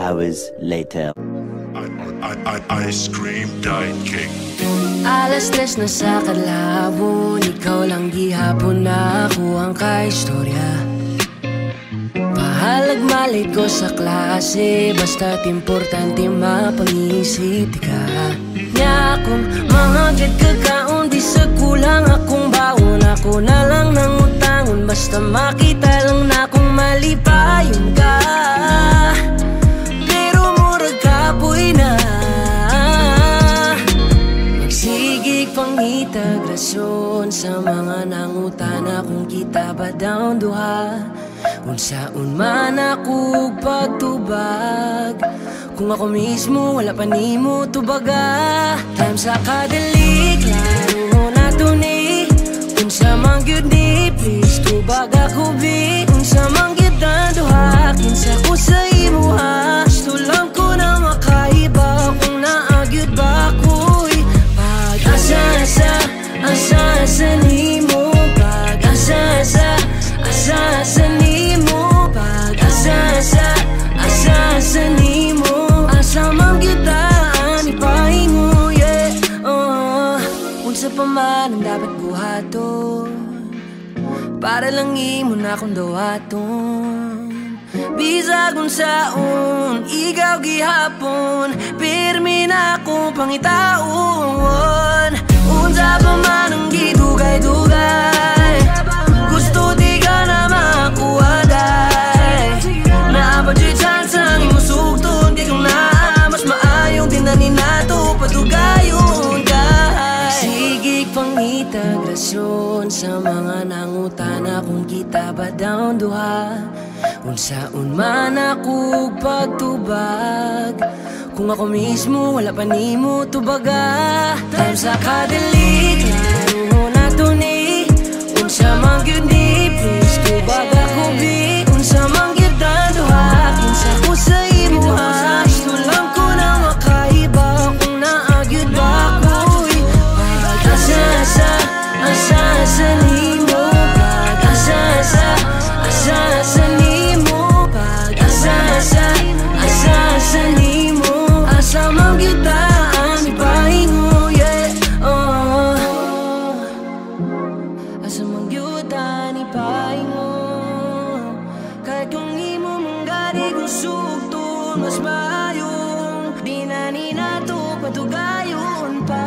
hours later. Ice Cream Diet King. Alas 3 na sa kadlawon, ikaw lang gihapon na ako ang kaistorya. Pahalag malit ko sa klase, basta't importante mapag-iisip ka. Nya kung mga gad kakaon, di sa kulang akong baon. Ako na lang nang utangon, basta makita lang na kung malipayon ka. Pero murag kapoy na magsigig pangitagrasyon sa mga nangutana kung kita ba daw duha. Unsaon man ako pagtubag, kung ako mismo wala pa nimo tubaga. Time sa kadalik, laro na to ni. Unsa man gyud ni, please tubag ako bi. Unsa man gyud na duha, kinsa ko sa imo ha. Gusto lang ko na makaiba kung naagyud ba ako'y pag-asa-asa, asa-asa nimo. Pag-asa-asa, asa-asa nimo. Pag-asa-asa, asa-asa nimo. Asa man gyutaan ipahingo, yeah. Unsa pa man ang dapat buhaton para lang imo na akong dawaton. Bisag unsaon ikaw gihapon, pirmi na akong pangitaon. Unsa pa man ang gidugay-dugay, gusto di ka na makuha day. Napadyo'y chance ang imo sugton, di kong naa. Mas maayong tinanin nato patugayon ka. Sigig pangitagrasyon sa mga nangutana kung kita ba daw duha. Unsaon man ako pagtubag, kung ako mismo wala pa nimo tubaga. Time sa kadalik, laro na to ni. Unsa man gyud ni, please tubag ako bi. Unsa man gyud na duha, kinsa ko sa imo ha. Gusto lang ko na makaiba kung naagyud ba ako'y pag-asa-asa, asa-asa nimo. Pag-asa-asa, asa-asa nimo. Pag-asa-asa, asa-asa nimo. Asa man gyud taan ipahingo, yeah. Asa man gyud taan ipahingo. Kahit kung imo mong gari kung sugton, mas maayong di na ni nato patugayon pa.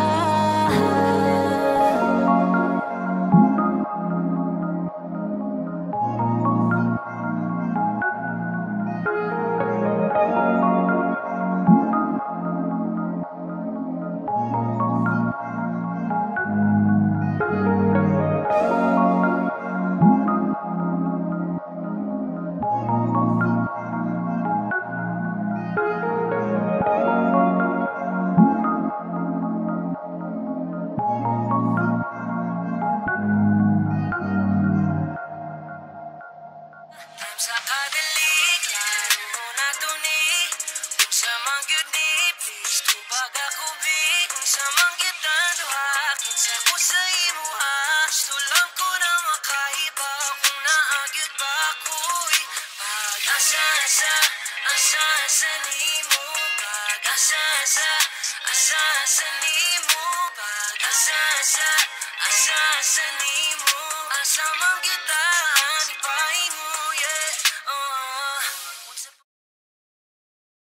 Sa kadalik, laro na to ni. Unsa man gyud ni, please tubag ako bi. Unsa man gyud na duha, kinsa ko sa imo ha. Gusto lang ko na makaiba kung naagyud ba ako'y pag-asa-asa, asa-asa nimo. Pag-asa-asa, asa-asa nimo. Pag-asa-asa, asa-asa nimo. Asa man gyud